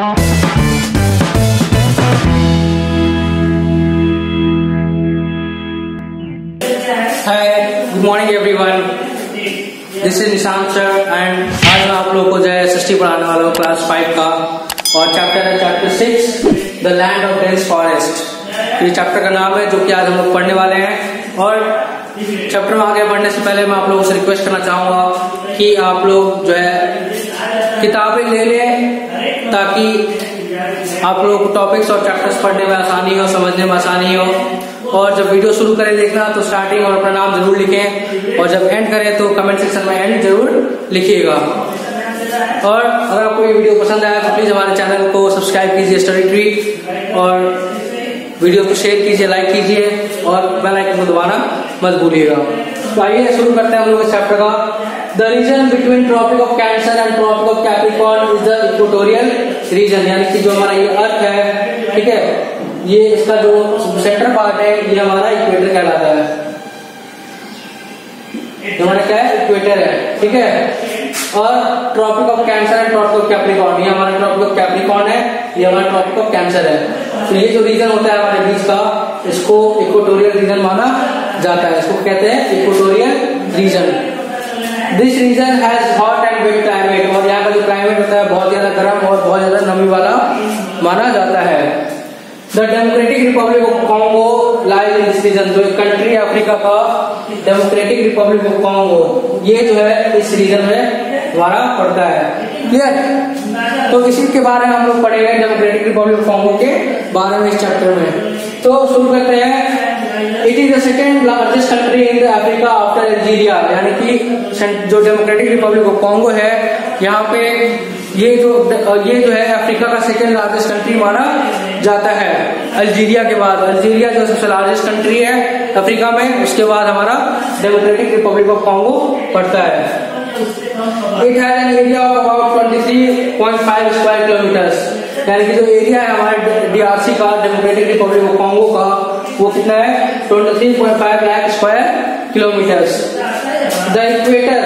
Good morning everyone, this is Nishant sir and आज मैं आप लोगों को जो है SST पढ़ाने वाला हूँ क्लास 5 का। और चैप्टर है chapter 6 the land of dense forest. ये चैप्टर का नाम है जो कि आज हम लोग पढ़ने वाले हैं। और चैप्टर में आगे बढ़ने से पहले मैं आप लोगों से रिक्वेस्ट करना चाहूंगा कि आप लोग जो है किताबें ले लें ताकि आप लोगों को टॉपिक्स और चैप्टर्स पढ़ने में आसानी हो, समझने में आसानी हो। और जब वीडियो शुरू करें देखना तो स्टार्टिंग और अपना नाम जरूर लिखें, और जब एंड करें तो कमेंट सेक्शन में एंड जरूर लिखिएगा। और अगर आपको ये वीडियो पसंद आया तो प्लीज हमारे चैनल को सब्सक्राइब कीजिए स्टडी ट्री, और वीडियो को शेयर कीजिए, लाइक कीजिए और बेल आइकन को दबाना मत भूलिएगा। तो आइए शुरू करते हैं हम लोग इस चैप्टर का। The region between Tropic of Cancer and Tropic of Capricorn is the equatorial region, यानी कि जो हमारा ये अर्थ है, ठीक है, ये इसका जो सेंटर पार्ट है ये हमारा इक्वेटर कहलाता है। हमारा क्या है? इक्वेटर है, ठीक है। और Tropic of Cancer and Tropic of Capricorn, ये हमारा ट्रॉपिक ऑफ कैप्रिकॉर्न है, ये हमारा ट्रॉपिक ऑफ कैंसर है। तो ये जो रीजन होता है हमारे बीच का, इसको इक्वेटोरियल रीजन माना जाता है। इसको कहते हैं equatorial region. This region has hot and wet climate, और यहाँ का जो क्लाइमेट होता है बहुत ज्यादा गर्म और बहुत ज्यादा नमी वाला माना जाता है। The Democratic Republic of Congo lies in this region, जो कंट्री है अफ्रीका का डेमोक्रेटिक रिपब्लिक ऑफ कॉन्गो, ये जो है इस रीजन में हमारा पड़ता है। क्लियर? तो इसी के बारे में हम लोग पढ़ेंगे, डेमोक्रेटिक रिपब्लिक ऑफ कॉन्गो के बारे में इस चैप्टर में। तो शुरू करते हैं। It is the second largest country in Africa after Algeria, यानी कि जो डेमोक्रेटिक रिपब्लिक ऑफ कॉन्गो है यहाँ पे ये जो है अफ्रीका का सेकेंड लार्जेस्ट कंट्री माना जाता है अल्जीरिया के बाद। अल्जीरिया जो सबसे लार्जेस्ट कंट्री है अफ्रीका में, उसके बाद हमारा डेमोक्रेटिक रिपब्लिक ऑफ कॉन्गो पड़ता है। It has an area of about 23.5 square kilometres, यानी कि जो एरिया है हमारे DRC का, डेमोक्रेटिक रिपब्लिक ऑफ कॉन्गो का, वो कितना है? 23.5 lakh square kilometres. The equator,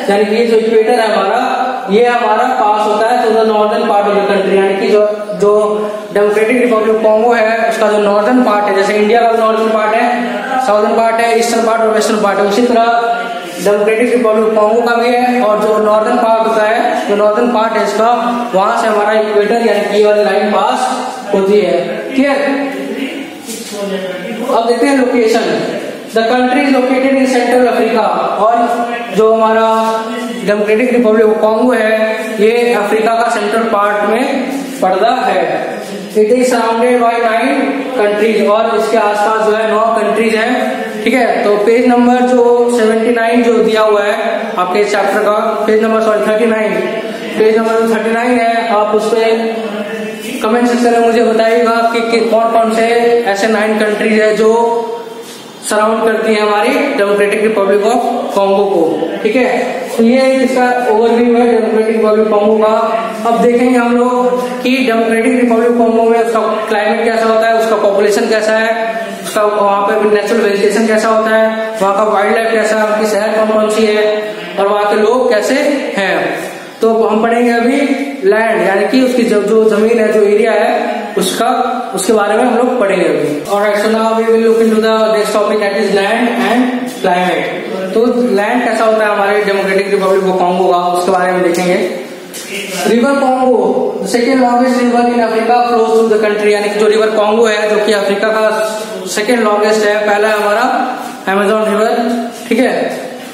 यानी कि जो इक्वेटर है हमारा, ये हमारा पास होता है तो the northern part of the country, यानी कि जो डेमोक्रेटिक रिपब्लिक ऑफ कॉन्गो है उसका जो नॉर्दर्न पार्ट है, जैसे इंडिया का नॉर्दर्न पार्ट है, साउदर्न पार्ट है, ईस्टर्न पार्ट और वेस्टर्न पार्ट है, उसी तरह डेमोक्रेटिक रिपब्लिक ऑफ कॉन्गो का भी है। और जो नॉर्दर्न पार्ट होता है, जो नॉर्दर्न पार्ट है इसका, वहां से हमारा इक्वेटर यानी कि ये वाली लाइन पास होती है। क्लियर? अब देखते हैं location. The country is located in central Africa, और जो हमारा डेमोक्रेटिक रिपब्लिक ऑफ कॉन्गो है ये अफ्रीका का सेंट्रल पार्ट में पड़ता है। It is surrounded by 9 countries, और इसके आसपास जो है 9 कंट्रीज हैं, ठीक है। तो पेज नंबर जो 79 जो दिया हुआ है आपके चैप्टर का, पेज नंबर 39, पेज नंबर 39 है, आप उस पर कमेंट सेक्शन में मुझे बताइएगा कि कौन कौन से ऐसे 9 कंट्रीज है जो सराउंड करती है हमारी डेमोक्रेटिक रिपब्लिक ऑफ कॉन्गो को, ठीक है। तो ये इसका ओवरव्यू है डेमोक्रेटिक रिपब्लिक कॉन्गो का। अब देखेंगे हम लोग कि डेमोक्रेटिक रिपब्लिक कॉन्गो में उसका क्लाइमेट कैसा होता है, उसका पॉपुलेशन कैसा है, उसका वहाँ पे नेचुरल वेजिटेशन कैसा होता है, वहाँ का वाइल्ड लाइफ कैसा है, उनकी शहर कौन कौन सी है, और वहाँ के लोग कैसे हैं। तो हम पढ़ेंगे अभी लैंड, यानी कि उसकी जो जमीन है, जो एरिया है उसके बारे में हम लोग पढ़ेंगे अभी। Alright, so now we will look into the next topic, that is land and climate. तो लैंड कैसा होता है हमारे डेमोक्रेटिक रिपब्लिक ऑफ कॉन्गो का, उसके बारे में देखेंगे। River Congo, second longest river in Africa, flows through the country, यानी कि जो रिवर कॉन्गो है जो कि अफ्रीका का सेकेंड लॉन्गेस्ट है, पहला है हमारा अमेजोन रिवर, ठीक है।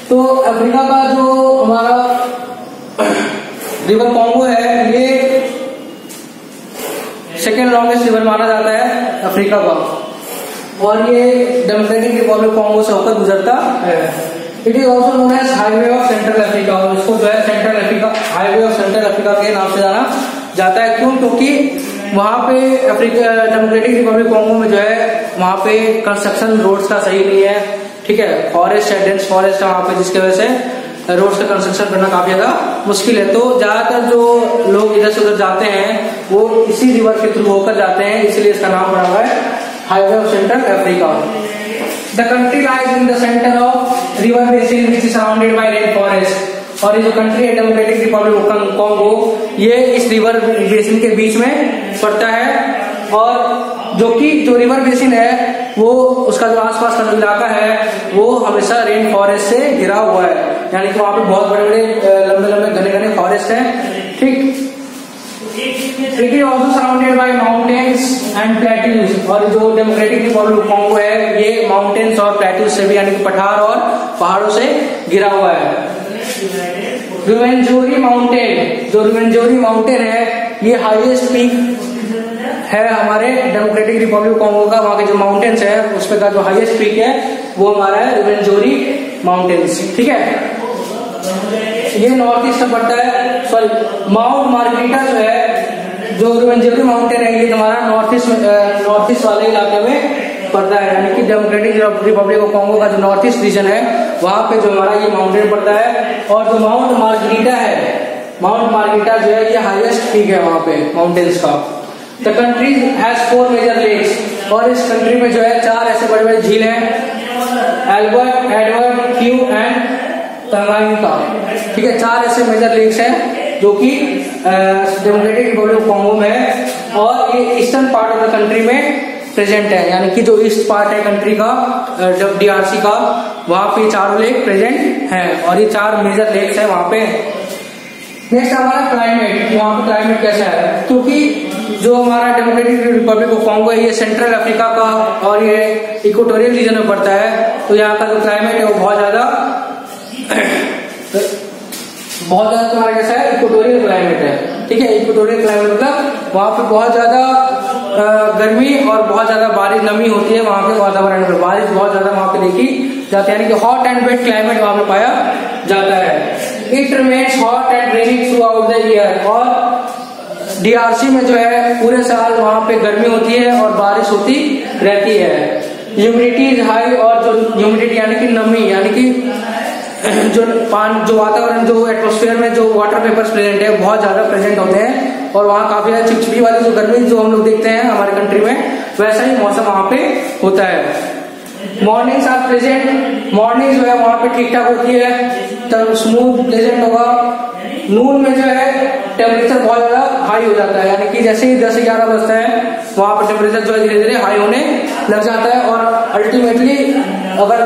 तो अफ्रीका का जो हमारा रिवर कॉन्गो है ये सेकेंड लॉन्गेस्ट रिवर माना जाता है अफ्रीका का, और ये डेमोक्रेटिक रिपब्लिक कॉन्गो से होकर गुजरता है। It is also known as highway of Central Africa, और इसको जो है Central Africa, highway of Central Africa के नाम से जाना जाता है। क्यों? क्योंकि वहां पे अफ्रीका डेमोक्रेटिक रिपब्लिक कॉन्गो में जो है वहां पे कंस्ट्रक्शन रोड्स का सही नहीं है, ठीक है। फॉरेस्ट है, डेंस फॉरेस्ट है वहां पे, जिसकी वजह से रोड्स का कंस्ट्रक्शन करना काफी ज्यादा मुश्किल है। तो ज्यादातर जो लोग इधर से उधर जाते हैं वो इसी रिवर के थ्रू होकर जाते हैं, इसलिए इसका नाम पड़ा हुआ है highway of Central Africa. The country lies in the centre of river basin which is surrounded by rain forest, और ये जो कंट्री है डेमोक्रेटिक रिपब्लिक ऑफ कॉन्गो, ये इस रिवर बेसिन के बीच में पड़ता है। और जो कि जो रिवर बेसिन है वो उसका जो आसपास का जो इलाका है वो हमेशा रेन फॉरेस्ट से घिरा हुआ है, यानी कि वहां पे बहुत बड़े बड़े लंबे लंबे घने घने फॉरेस्ट है। ठीक, it is also surrounded by mountains and plateaus. और जो डेमोक्रेटिक रिपब्लिक ऑफ कॉन्गो है ये माउंटेन्स और प्लेट्यूज से भी, यानी कि पठार और पहाड़ों से घिरा हुआ है। रुवेंजोरी माउंटेन, जो रुवेंजोरी माउंटेन है ये हाईएस्ट पीक है हमारे डेमोक्रेटिक रिपब्लिक कॉन्गो का। वहां के जो माउंटेन्स है उसपे का जो हाईएस्ट पीक है वो हमारा है रुवेंजोरी माउंटेन्स। ठीक है, ये नॉर्थ ईस्ट में पड़ता है। सॉरी, माउंट मार्गरीटा जो है, जो रुवेंजोरी माउंटेन है, ये हमारा नॉर्थ ईस्ट वाले इलाके में पड़ता है, यानी कि डेमोक्रेटिक रिपब्लिक ऑफ कॉन्गो का जो नॉर्थ ईस्ट रीजन है वहां पे जो हमारा ये माउंटेन पड़ता है। और जो माउंट मार्गरीटा है, माउंट मार्गरीटा जो है ये हाईएस्ट पीक है वहां पे माउंटेन्स का। The country has 4 major lakes, और इस कंट्री में जो है 4 ऐसे बड़े बड़े झील हैं, Albert, Edward, Q and Tanganyika. ठीक है, 4 ऐसे मेजर लेक्स हैं जो कि डेमोक्रेटिक रिपब्लिक ऑफ कॉन्गो में है, और ये eastern part of the country में प्रेजेंट है, यानी कि जो ईस्ट पार्ट है कंट्री का, डीआरसी का, वहां पे 4 लेक प्रेजेंट हैं, और ये 4 मेजर लेक्स है वहां पे। नेक्स्ट हमारा क्लाइमेट, वहां पे क्लाइमेट कैसा है, क्योंकि जो हमारा डेमोक्रेटिक रिपब्लिक ऑफ कॉन्गो है ये सेंट्रल अफ्रीका का और ये इक्वेटोरियल रीजन में पड़ता है, तो यहाँ का जो क्लाइमेट है वो बहुत ज्यादा तुम्हारा कैसा है, इक्वेटोरियल क्लाइमेट है। ठीक है, इक्वेटोरियल क्लाइमेट मतलब वहां पे बहुत ज्यादा गर्मी और बहुत ज्यादा बारिश, नमी होती है वहां के वातावरण में, बारिश बहुत ज्यादा वहां पे देखी जाती है, यानी कि हॉट एंड वेट क्लाइमेट वहां पे पाया जाता है। It remains hot and rainy through out the year, और डीआरसी में जो है पूरे साल वहां पे गर्मी होती है और बारिश होती रहती है। ह्यूमिडिटी इज हाई, और जो ह्यूमिडिटी यानी कि नमी, यानी कि जो वातावरण, जो एटमॉस्फेयर में जो वाटर पेपर्स प्रेजेंट है बहुत ज्यादा प्रेजेंट होते हैं, और वहाँ काफी ज्यादा चिपचिपी वाली जो गर्मी जो हम लोग देखते हैं हमारे कंट्री में, वैसा ही मौसम वहां पे होता है। मॉर्निंग्स आर प्लेजेंट, मॉर्निंग जो है वहां पे ठीक ठाक होती है, तब स्मूथ प्लेजेंट होगा। नून में जो है टेम्परेचर बहुत ज्यादा हाई हो जाता है, यानी कि जैसे ही 10-11 बजता है वहां पर टेम्परेचर जो है धीरे धीरे हाई होने लग जाता है, और अल्टीमेटली अगर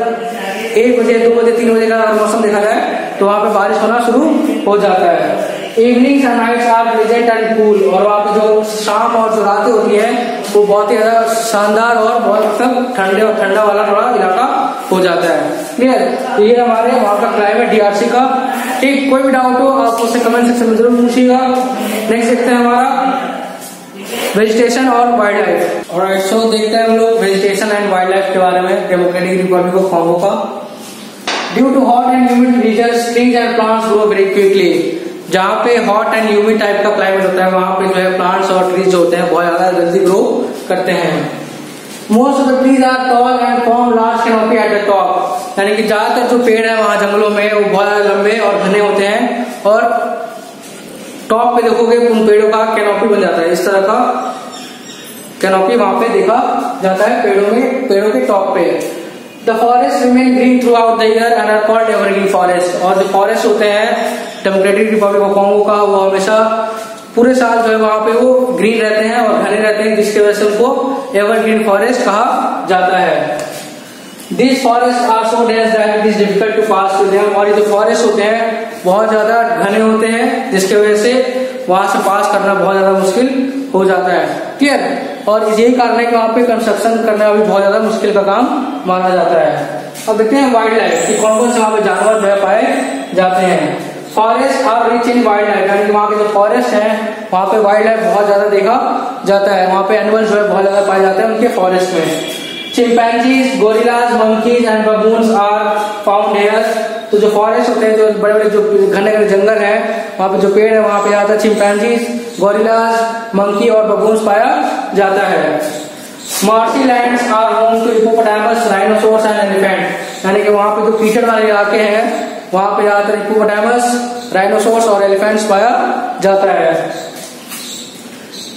1 बजे 2 बजे 3 बजे का अगर मौसम देखा जाए तो वहां पे बारिश होना शुरू हो जाता है। Evenings and nights are pleasant and cool, और वहां पे जो शाम और जो रातें होती है वो बहुत ही ज्यादा शानदार और बहुत मतलब ठंडे और ठंडा वाला थोड़ा इलाका हो जाता है। क्लियर, तो ये हमारे वहां का क्लाइमेट डीआरसी का। ठीक, कोई भी डाउट हो आप उससे कमेंट सेक्शन में जरूर पूछिएगा। नेक्स्ट देखते हैं हमारा वेजिटेशन और वाइल्ड लाइफ। ऑलराइट, सो देखते हैं हम लोग वेजिटेशन एंड वाइल्ड लाइफ के बारे में डेमोक्रेटिक रिपब्लिक ऑफ कॉन्गो का। Due to hot and humid regions, trees and plants grow very quickly. जहाँ पे हॉट एंड ह्यूमिड टाइप का क्लाइमेट होता है वहां पे जो है प्लांट्स और ट्रीज जो होते हैं बहुत ज्यादा जल्दी ग्रो करते हैं। Most of the trees are tall and form large canopy at the top, यानी कि ज्यादातर जो पेड़ है वहां जंगलों में वो बहुत ज्यादा लंबे और घने होते हैं, और टॉप पे देखोगे उन पेड़ों का कैनोपी बन जाता है, इस तरह का कैनोपी वहां पे देखा जाता है पेड़ों के टॉप पे। The forest remain green throughout the year and are called evergreen forest, और जो फॉरेस्ट होते हैं डेमोक्रेटिक रिपब्लिक ऑफ कॉन्गो का वो हमेशा पूरे साल जो है वहां पे वो ग्रीन रहते हैं और घने रहते हैं, जिसकी वजह से उनको एवरग्रीन फॉरेस्ट कहा जाता है। This forest are so dense that it is difficult to pass through them, और ये जो फॉरेस्ट होते हैं बहुत ज्यादा घने होते हैं जिसकी वजह से वहां से पास करना बहुत ज्यादा मुश्किल हो जाता है। क्लियर, और यही कारण है कि वहां पे कंस्ट्रक्शन करना भी बहुत ज्यादा मुश्किल का काम माना जाता है। अब देखते हैं वाइल्ड लाइफ कि कौन कौन से वहां पे जानवर जो है पाए जाते हैं। Forest are rich in wildlife, यानी कि वहां के जो फॉरेस्ट है वहां पे वाइल्ड लाइफ बहुत ज्यादा देखा जाता है, वहां पे एनिमल जो है बहुत ज्यादा पाए जाते हैं उनके फॉरेस्ट में। Chimpanzees, gorillas, monkeys and baboons are found here. तो जो फॉरेस्ट होते हैं, जो बड़े बड़े जो घने घने जंगल है वहां पे जो पेड़ है वहां पे ज्यादा चिंपैंजीज, गोरिल्लाज, मंकी और बबून्स पाया जाता है। Marshy lands are home to hippopotamus, rhinoceros and elephant, यानी कि वहां पे जो कीचड़ वाले इलाके हैं वहां पे ज्यादातर हिप्पोपोटामस, राइनोसोर्स और एलिफेंट्स पाया जाता है।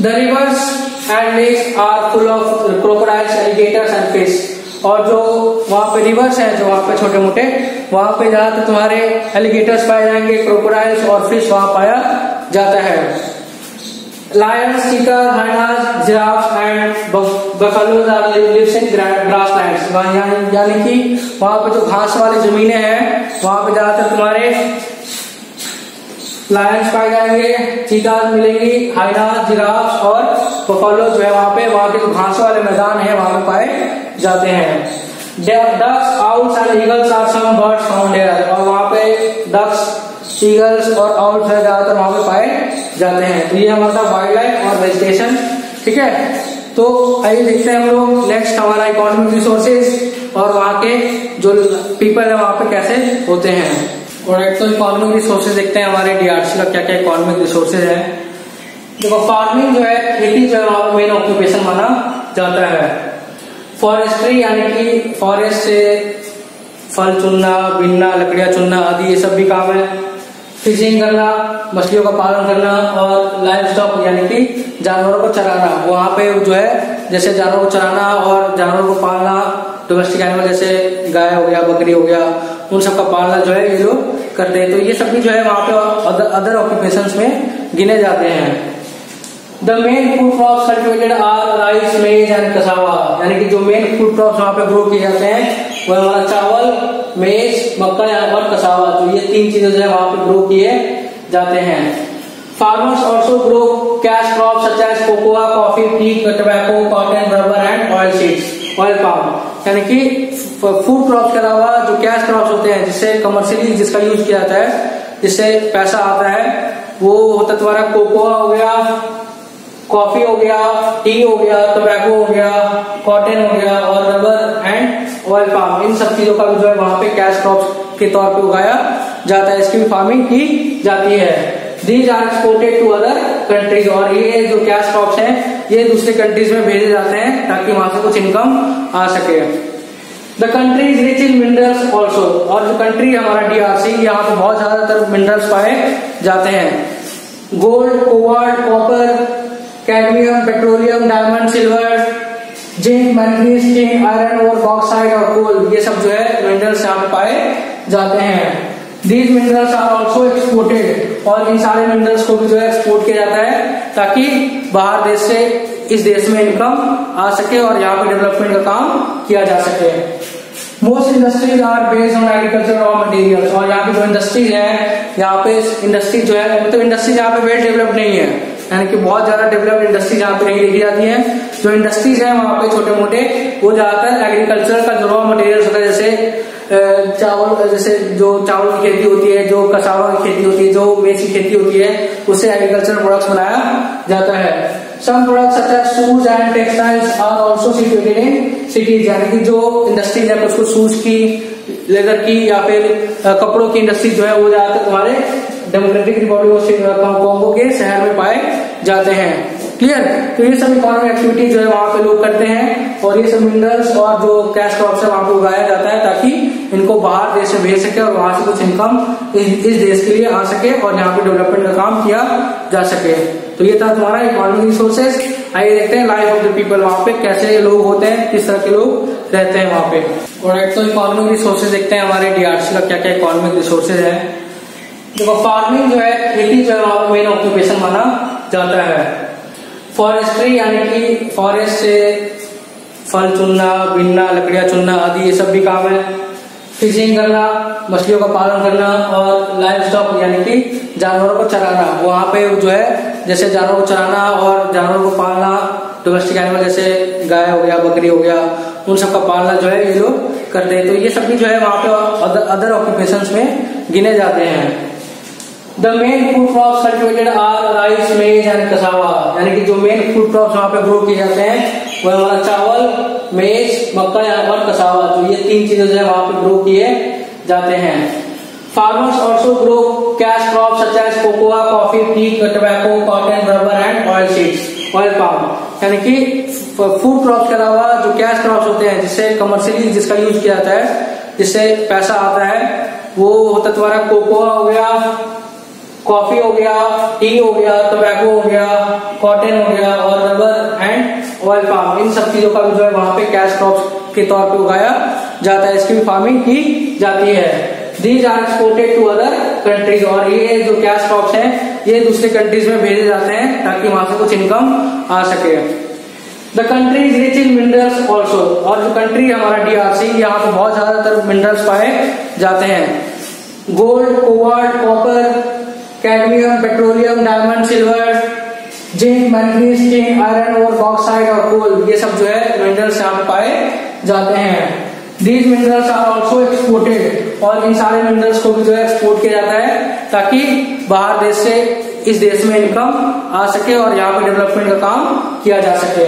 The rivers and lakes are full of crocodiles, alligators and fish, और जो वहां पे रिवर्स हैं, जो वहां पे छोटे मोटे वहां पे ज्यादातर तुम्हारे एलिगेटर्स पाए जाएंगे, क्रोकोडाइल्स और फिश वहां पाया जाता है। Lions, cheetah, hyenas, giraffe and buffaloes are lives in grasslands, यानी कि वहां पे जो घास वाली जमीनें हैं वहां पे ज्यादातर तुम्हारे लायंस पाए जाएंगे, चीता मिलेंगी, हाइनास, जिराफ और बफेलो जो है वहां के जो घास वाले मैदान है वहां पे पाए जाते हैं। Ducks, owls and eagles are some birds found here, और वहां पे डक्स, ईगल्स और आउल्स ज्यादातर वहां पे पाए जाते हैं। तो ये हमारा वाइल्ड लाइफ और वेजिटेशन, ठीक है। तो आइए देखते हैं हम लोग नेक्स्ट हमारा इकोनॉमिक रिसोर्सेज और वहां के जो पीपल है वहां पे कैसे होते हैं। और एक तो इकोनॉमिक रिसोर्सेज देखते हैं हमारे डीआरसी का क्या क्या इकोनॉमिक रिसोर्सेज है। देखो फार्मिंग जो है, खेती जो है मेन ऑक्यूपेशन माना जाता है। फॉरेस्ट्री यानी कि फॉरेस्ट से फल चुनना, बीनना, लकड़ियां चुनना आदि ये सब भी काम है। फिशिंग करना, मछलियों का पालन करना, और लाइव स्टॉक यानी कि जानवरों को चराना। वहां पे जो है जैसे जानवरों को चराना और जानवरों को पालना, डोमेस्टिक एनिमल जैसे गाय हो गया, बकरी हो गया, उन सब का पालना जो है ये लोग करते हैं। तो ये सब भी जो है वहां पे अदर ऑक्यूपेशंस में गिने जाते हैं। The main food crops cultivated are rice, maize and cassava, यानी कि जो मेन फूड क्रॉप्स वहां पे ग्रो किए जाते हैं वो हमारा चावल, मेज, मक्का और कसावा। तो ये तीन चीजें जो है वहां पे ग्रो किए जाते हैं। Farmers also grow cash crop such as cocoa, coffee, tea, tobacco, cotton, rubber and oil seeds, oil palm, यानी कि फूड क्रॉप्स के अलावा जो कैश क्रॉप्स होते हैं जिससे कमर्शियली जिसका यूज किया जाता है, जिससे पैसा आता है, वो होता तुम्हारा कोकोआ हो गया, कॉफी हो गया, टी हो गया, टोबैको हो गया, कॉटन हो गया और रबर एंड ऑयल पाम। इन सब चीजों का भी जो है वहां पे कैश क्रॉप्स के तौर पे उगाया जाता है, इसकी भी फार्मिंग की जाती है। These are exported to other countries, और ये जो कैश क्रॉप्स हैं ये दूसरे कंट्रीज में भेजे जाते हैं ताकि वहां से कुछ इनकम आ सके। The country is rich in minerals also, और जो कंट्री हमारा डीआरसी, यहाँ पे बहुत ज्यादातर मिनरल्स पाए जाते हैं। Gold, cobalt, copper, cadmium, petroleum, diamond, silver, zinc, manganese, tin, iron और बॉक्साइट और कोल, ये सब जो है मिनरल्स यहाँ पे पाए जाते हैं। These minerals are also exported, और इन सारे मिनरल्स को भी जो है एक्सपोर्ट किया जाता है ताकि बाहर देश से इस देश में इनकम आ सके और यहाँ पे डेवलपमेंट का काम किया जा सके। Most industries are based on agriculture raw materials, और यहाँ की जो इंडस्ट्रीज है, यहाँ पे इंडस्ट्रीज जो है, मतलब इंडस्ट्रीज यहाँ पे वेल डेवलप नहीं है, यानी कि बहुत ज्यादा डेवलप्ड इंडस्ट्रीज यहाँ पे नहीं देखी जाती है। जो इंडस्ट्रीज है वहाँ पे छोटे मोटे, वो ज्यादातर एग्रीकल्चर का जो रॉ मटेरियल्स होता है, जैसे चावल, जैसे जो चावल की खेती होती है, जो कसावा की खेती होती है, जो मेज की खेती होती है, उससे एग्रीकल्चर प्रोडक्ट्स बनाया जाता है। Some products such as shoes and textiles are also situated in cities, यानी कि जो इंडस्ट्रीज है उसको शूज की, लेदर की या फिर कपड़ों की इंडस्ट्री जो है वो ज्यादातर तुम्हारे डेमोक्रेटिक रिपब्लिक ऑफ कॉन्गो के शहर में पाए जाते हैं। क्लियर? तो ये सब इकोनॉमिक एक्टिविटी जो है वहां पे लोग करते हैं, और ये सब मिनरल्स और जो कैश क्रॉप्स है वहां पे उगाया जाता है ताकि इनको बाहर देश में भेज सके और वहां से कुछ इनकम इस देश के लिए आ सके और यहाँ पे डेवलपमेंट का काम किया जा सके। तो ये था तुम्हारा इकोनॉमिक रिसोर्सेज। आइए देखते हैं लाइफ ऑफ द पीपल, वहां पे कैसे लोग होते हैं, किस तरह के लोग रहते हैं वहां पे। और एक तो इकोनॉमिक रिसोर्सेज देखते हैं हमारे डीआरसी का क्या क्या इकोनॉमिक रिसोर्सेज है। देखो फार्मिंग जो है, खेती जो है वहां पे मेन ऑक्यूपेशन माना जाता है। फॉरेस्ट्री यानी कि फॉरेस्ट से फल चुनना, बीनना, लकड़ियां चुनना आदि ये सब भी काम है। फिशिंग करना, मछलियों का पालन करना, और लाइव स्टॉक यानी कि जानवरों को चराना। वहां पे जो है जैसे जानवरों को चराना और जानवरों को पालना, डोमेस्टिक एनिमल जैसे गाय हो गया, बकरी हो गया, उन सब का पालना जो है ये लोग करते हैं। तो ये सब भी जो है वहां पे अदर ऑक्यूपेशंस में गिने जाते हैं। The main food crops cultivated are rice, maize and cassava, यानी कि जो मेन फूड क्रॉप्स वहां पे ग्रो किए जाते हैं वो हमारा चावल, मेज, मक्का और कसावा। तो ये तीन चीजें जो है वहां पे ग्रो किए जाते हैं। Farmers also grow cash crop such as cocoa, coffee, tea, tobacco, cotton, rubber and oil seeds, oil palm, यानी कि फूड क्रॉप्स के अलावा जो कैश क्रॉप्स होते हैं जिससे कमर्शियली जिसका यूज किया जाता है, जिससे पैसा आता है, वो होता तुम्हारा कोकोआ हो गया, कॉफी हो गया, टी हो गया, टोबैको हो गया, कॉटन हो गया और रबर एंड ऑयल पाम। इन सब चीजों का भी जो है वहां पे कैश क्रॉप्स के तौर पे उगाया जाता है, इसकी भी फार्मिंग की जाती है। These are exported to other countries, और ये जो कैश क्रॉप्स हैं ये दूसरे कंट्रीज में भेजे जाते हैं ताकि वहां से कुछ इनकम आ सके। The country is rich in minerals also, और जो कंट्री है हमारा DRC, यहाँ पे बहुत ज्यादातर मिनरल्स पाए जाते हैं। Gold, cobalt, copper, cadmium, petroleum, diamond, silver, zinc, manganese, tin, iron और बॉक्साइट और कोल, ये सब जो है मिनरल्स यहाँ पे पाए जाते हैं। These minerals are also exported, और इन सारे मिनरल्स को भी जो है एक्सपोर्ट किया जाता है ताकि बाहर देश से इस देश में इनकम आ सके और यहाँ पे डेवलपमेंट का काम किया जा सके।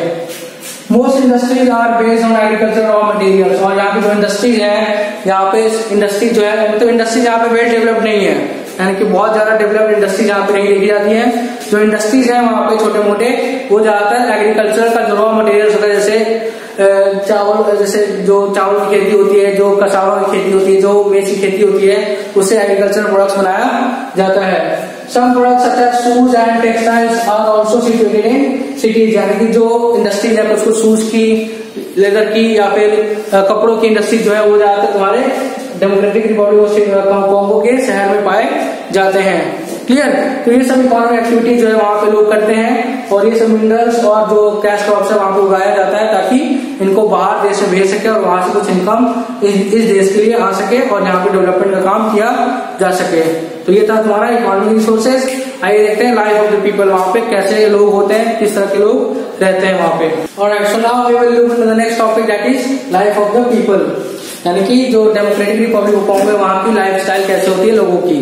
Most industries are based on agriculture raw materials, और यहाँ पे जो इंडस्ट्रीज है यहाँ पे इंडस्ट्री जो है मतलब इंडस्ट्रीज यहाँ पे वेल डेवलप नहीं है, यानी कि बहुत ज्यादा डेवलप्ड इंडस्ट्रीज यहाँ पे नहीं देखी जाती है। जो इंडस्ट्रीज है वहाँ पे छोटे मोटे वो ज्यादातर एग्रीकल्चर का जो रॉ मटेरियल्स होता है, जैसे चावल, जैसे जो चावल की खेती होती है, जो कसावा की खेती होती है, जो मेज की खेती होती है, उससे एग्रीकल्चर प्रोडक्ट्स बनाया जाता है। Some products such as shoes and textiles are also situated in cities, यानी कि जो इंडस्ट्रीज है कुछ शूज की, लेदर की या फिर कपड़ों की इंडस्ट्री जो है वो ज्यादातर तुम्हारे डेमोक्रेटिक रिपब्लिक ऑफ कॉन्गो के शहर में पाए जाते हैं। क्लियर? तो ये सब इकोनॉमिक एक्टिविटी जो है वहां पे लोग करते हैं, और ये सब मिनरल्स और जो कैश क्रॉप्स है वहां पे उगाया जाता है ताकि इनको बाहर देश में भेज सके और वहां से कुछ इनकम इस देश के लिए आ सके और यहाँ पे डेवलपमेंट का काम किया जा सके। तो ये था तुम्हारा इकोनॉमिक रिसोर्सेज। आइए देखते हैं लाइफ ऑफ द पीपल, वहां पे कैसे लोग होते हैं, किस तरह के लोग रहते हैं वहां पे। और so now we will look into the next topic, that is life of the people, यानी कि जो डेमोक्रेटिक रिपब्लिक ऑफ कॉन्गो है वहां की लाइफ स्टाइल कैसे होती है लोगों की।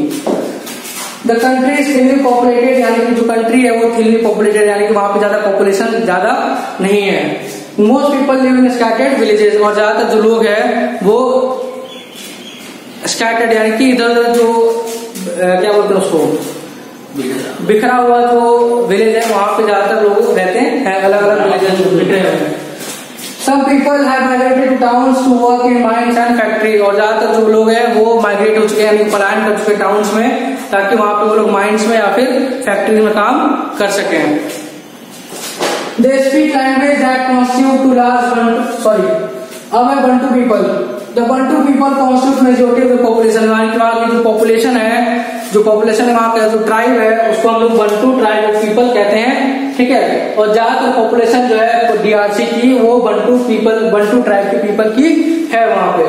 The country is thinly populated, यानी कि जो कंट्री है वो थिनली पॉपुलेटेड, यानी कि वहां पे ज्यादा पॉपुलेशन ज्यादा नहीं है। Most people live in scattered villages, और ज्यादातर जो लोग हैं वो स्कैटर्ड यानी कि इधर उधर जो क्या बोलते हैं उसको बिखरा हुआ जो विलेज है वहां पे ज्यादातर लोग रहते हैं, अलग अलग विलेजेस बिखरे हुए हैं। Some people have migrated to towns to work in mines and factories, और ज्यादातर जो लोग हैं वो माइग्रेट हो चुके हैं, यानी पलायन कर चुके टाउन्स में, ताकि वहां पे वो लोग माइंस में या फिर फैक्ट्रीज में काम कर सकें। They speak language that constitute to large Bantu people. The Bantu people constitute majority of the population, यानी कि वहाँ की जो पॉपुलेशन है वहाँ का जो ट्राइब है उसको हम लोग बंटू ट्राइब ऑफ पीपल कहते हैं, ठीक है। और ज्यादातर पॉपुलेशन जो है DRC की वो बंटू ट्राइब के पीपल की है वहाँ पे।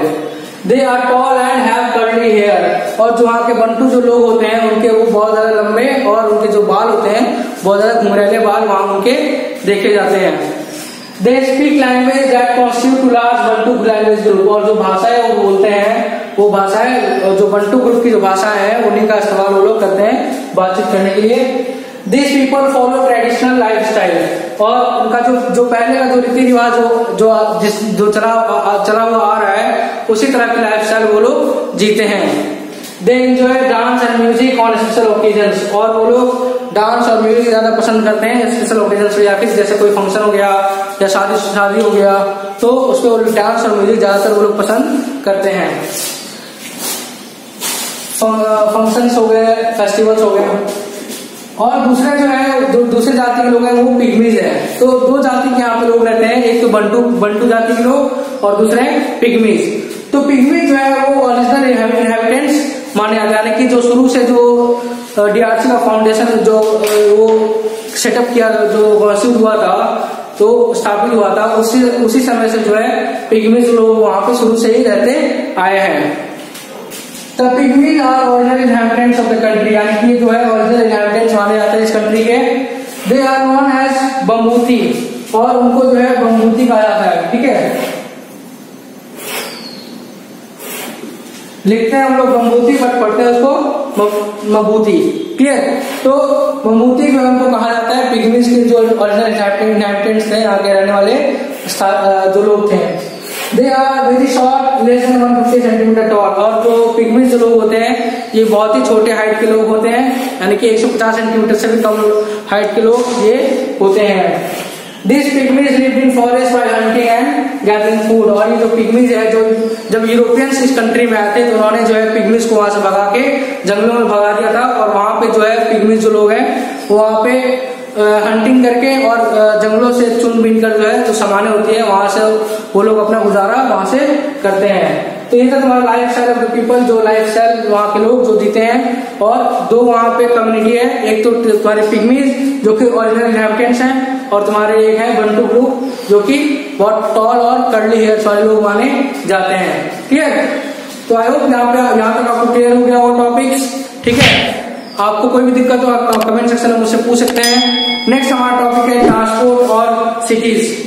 They are tall and have curly hair, और जो वहाँ के बंटू जो लोग होते हैं उनके वो बहुत ज्यादा लंबे और उनके जो बाल होते हैं बहुत ज्यादा घुंघरैले बाल वहां उनके देखे जाते हैं। They speak language that constitute to large Bantu language group, और जो भाषा है वो बोलते हैं वो भाषा है जो बंटू ग्रुप की जो भाषा है उन्हीं का इस्तेमाल वो लोग करते हैं बातचीत करने के लिए। This people follow traditional life style, और उनका जो पहले का जो रीति रिवाज जो चला हुआ आ रहा है उसी तरह की लाइफ स्टाइल वो लोग जीते हैं। They enjoy dance and music on special occasions, और वो लोग डांस और म्यूजिक ज्यादा पसंद करते हैं स्पेशल ओकेजन्स पे, या फिर जैसे कोई फंक्शन हो गया या शादी हो गया तो उसपे वो लोग डांस और म्यूजिक ज्यादातर वो लोग पसंद करते हैं। फंक्शंस हो गए, फेस्टिवल्स हो गए। और दूसरे जो है जो दूसरे जाति के लोग हैं वो पिग्मीज है। तो दो जाति के यहाँ पे लोग रहते हैं, एक तो बंटू जाति के लोग और दूसरे पिग्मीज। तो पिग्मीज जो है वो ओरिजिनल इनहेबिटेंट्स माने जाते हैं, यानी कि जो शुरू से जो DRC का फाउंडेशन जो वो सेटअप किया जो शुरू हुआ था तो स्थापित हुआ था उसी समय से जो है पिग्मीज लोग वहां पे शुरू से ही रहते आए हैं। The pygmies are original inhabitants of the country, यानी कि जो है original inhabitants माने जाते हैं इस कंट्री के। They are known as बम्बूती, और उनको जो है बम्बूती कहा जाता है, ठीक है। लिखते हैं हम लोग बम्बूती बट पढ़ते हैं उसको मबूती, क्लियर। तो बम्बूती जो हमको कहा जाता है पिग्मीज के जो ओरिजिनल इनहैबिटेंट्स थे, यहाँ के रहने वाले जो लोग थे। They are very short, less than 150 centimetre tall, और जो पिग्मीज जो लोग होते हैं ये बहुत ही छोटे हाइट के लोग होते हैं, यानी कि 150 सेंटीमीटर से भी कम हाइट के लोग ये होते हैं। This pygmies lived in forest by hunting and gathering food, और ये जो पिग्मीज है जो जब यूरोपियंस इस कंट्री में आए थे तो उन्होंने जो है पिग्मीज को वहां से भगा के जंगलों में भगा दिया था, और वहां पे जो है पिग्मीज जो लोग हैं वहां पे हंटिंग करके और जंगलों से चुन बीन कर जो है जो सामानें होती है वहां से वो लोग अपना गुजारा वहां से करते हैं। तो ये था तुम्हारा life style of the people, जो लाइफ स्टाइल वहाँ के लोग जो जीते हैं। और दो वहाँ पे कम्युनिटी है, एक तो तुम्हारे पिग्मीज जो कि ओरिजिनल इनहैबिटेंट्स हैं, और तुम्हारे एक है बंटू ग्रुप जो कि बहुत टॉल और कर्ली हेयर्स वाले लोग माने जाते हैं। ठीक है, तो आई होप यहाँ तक आपको क्लियर हो गया वो टॉपिक्स। ठीक है, आपको कोई भी दिक्कत हो आप कमेंट सेक्शन में मुझसे पूछ सकते हैं। नेक्स्ट हमारा टॉपिक है ट्रांसपोर्ट और सिटीज।